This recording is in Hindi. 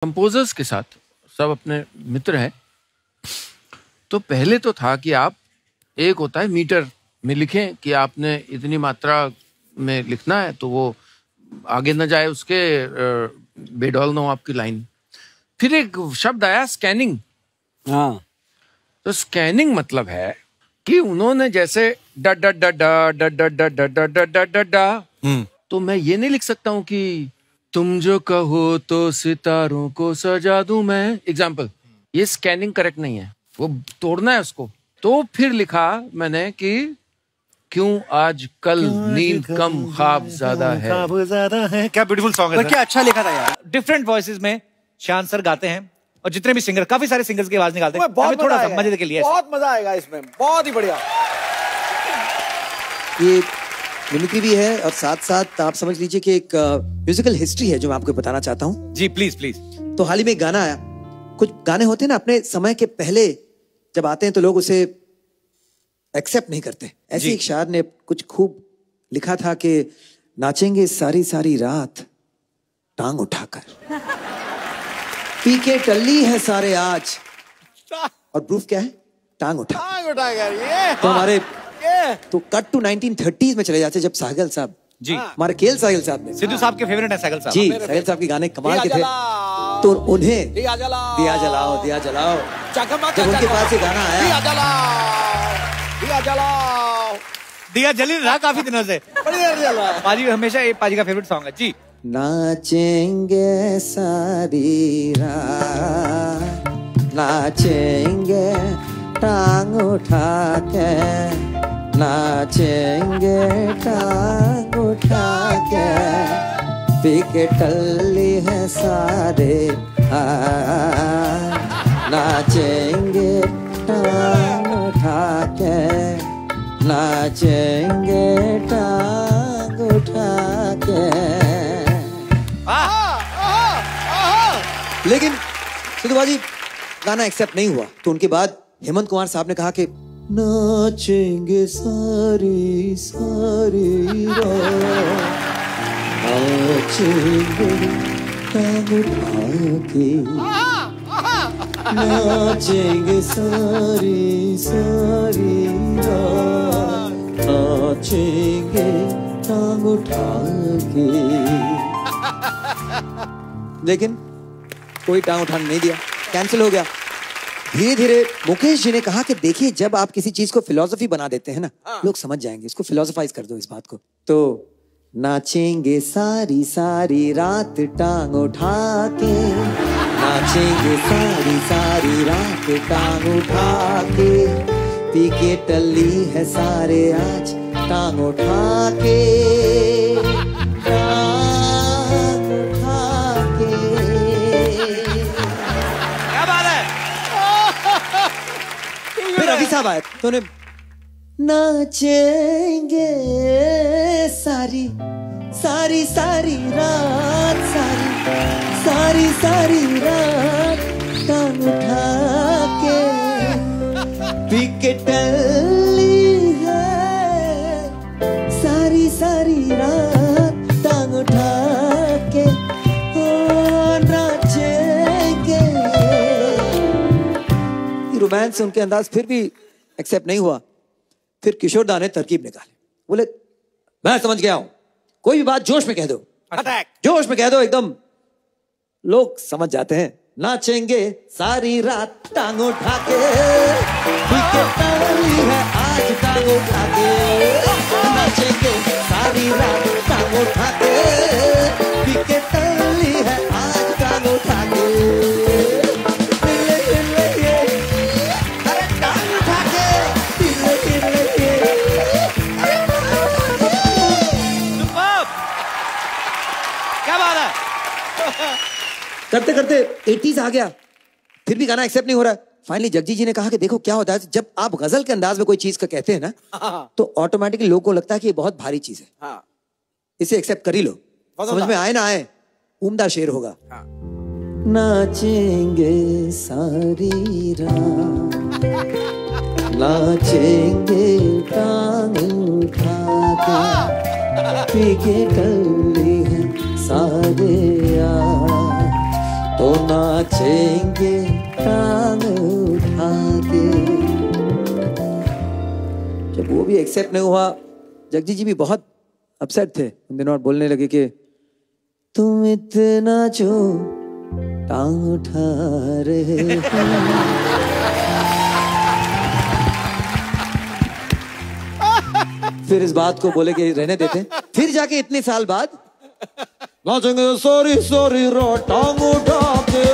कंपोजर्स के साथ सब अपने मित्र हैं, तो पहले तो था कि आप एक होता है मीटर में लिखें कि आपने इतनी मात्रा में लिखना है, तो वो आगे न जाए उसके बेडौल ना हो आपकी लाइन। फिर एक शब्द आया स्कैनिंग। हाँ, तो स्कैनिंग मतलब है कि उन्होंने जैसे डा डा डा डा डा डा डा डा डा डा डा डा डा, तो मैं ये नहीं लिख सकता हूँ कि तुम जो कहो तो सितारों को सजा दूं मैं। एग्जाम्पल, ये स्कैनिंग करेक्ट नहीं है, वो तोड़ना है उसको। तो फिर लिखा मैंने कि क्यों आज कल नींद कम ख्वाब ज्यादा है। क्या ब्यूटीफुल सॉन्ग है। क्या अच्छा लिखा था यार। डिफरेंट वॉइसेस में शान सर गाते हैं और जितने भी सिंगर, काफी सारे सिंगर्स की आवाज निकालते हैं। बहुत थोड़ा सा मजे के लिए बहुत मजा आएगा इसमें, बहुत ही बढ़िया। ये मिमिक्री भी है और साथ साथ आप समझ लीजिए कि एक म्यूजिकल हिस्ट्री है जो मैं आपको बताना चाहता हूँ। जी प्लीज प्लीज। तो हाल ही में एक गाना आया, कुछ गाने होते हैं ना अपने समय के पहले जब आते हैं तो लोग उसे एक्सेप्ट नहीं करते। ऐसे एक शायर ने कुछ खूब लिखा था कि नाचेंगे सारी सारी रात टांग उठाकर, पी के टल्ली है सारे आज, और प्रूफ क्या है? टांग उठाकर। तो हमारे तो कट टू 1930s में चले जाते जब साहिल साहब जी, हमारे केएल साहिल साहब ने, सिद्धू साहब के फेवरेट है साहिल साहब जी, साहिल साहब के गाने कमाल के थे। तो उन्हें दिया जलाओ जब उनके पास ये गाना आया, दिया जली रहा काफी दिनों से। पाजी हमेशा ये पाजी का फेवरेट सॉन्ग है जी। नाचेंगे सारी रात, नाचेंगे टांग उठा के, नाचेंगे टांग उठा के, पी के टल्ली है सारे आज, नाचेंगे टांग उठा के, नाचेंगे टांग उठा के। लेकिन सिद्धू बाजी गाना एक्सेप्ट नहीं हुआ, तो उनके बाद हेमंत कुमार साहब ने कहा कि नाचेंगे सारी सारी रात, नाचेंगे टांग उठा के, नाचेंगे सारी सारी रात, नाचेंगे टांग उठा के। लेकिन कोई टांग उठाने नहीं दिया, कैंसिल हो गया। धीरे धीरे मुकेश जी ने कहा कि देखिए जब आप किसी चीज को फिलॉसफी बना देते हैं ना, लोग समझ जाएंगे, इसको फिलॉसफाइज कर दो इस बात को। तो नाचेंगे सारी सारी रात टांग उठा के, नाचेंगे सारी सारी रात टांग उठा के, पी के टल्ली है सारे आज टांग उठा के, टांग उठा के। क्या बात है। फिर रवि साहब आए तो उन्हें नाचेंगे सारी सारी सारी रात, सारी सारी सारी रात टांग उठा के, पी के टल्ली है सारी सारी रात टांग उठा के, ओ नाचेंगे। रोमांस से उनके अंदाज फिर भी एक्सेप्ट नहीं हुआ। फिर किशोर दा ने तरकीब निकाली, बोले मैं समझ गया हूं, कोई भी बात जोश में कह दो, जोश में कह दो, एकदम लोग समझ जाते हैं। नाचेंगे सारी रात टांग उठा के, है आज टांग उठा के, नाचेंगे सारी रात टांग उठा के, है आज टांग उठा के। करते करते 80s आ गया, फिर भी गाना एक्सेप्ट नहीं हो रहा। फाइनली जगजीत जी ने कहा कि देखो क्या होता है जब आप गजल के अंदाज में कोई चीज का कहते हैं ना, तो ऑटोमेटिकली लोगों को लगता है कि ये बहुत भारी चीज है, इसे एक्सेप्ट कर ही लो, समझ में आए ना आए, उम्दा शेर होगा। नाचेंगे सारी रात, नाचेंगे टांग उठा के, पी के टल्ली है सारे आज, तो नाचेंगे टांग उठा के। जब वो भी एक्सेप्ट नहीं हुआ, जगजीत जी भी बहुत अपसेट थे उन दिनों और बोलने लगे कि तुम इतना जो टांग उठा रहे हो। फिर इस बात को बोले कि रहने देते। फिर जाके इतने साल बाद नाचेंगे सॉरी सॉरी रो टांग उठा के।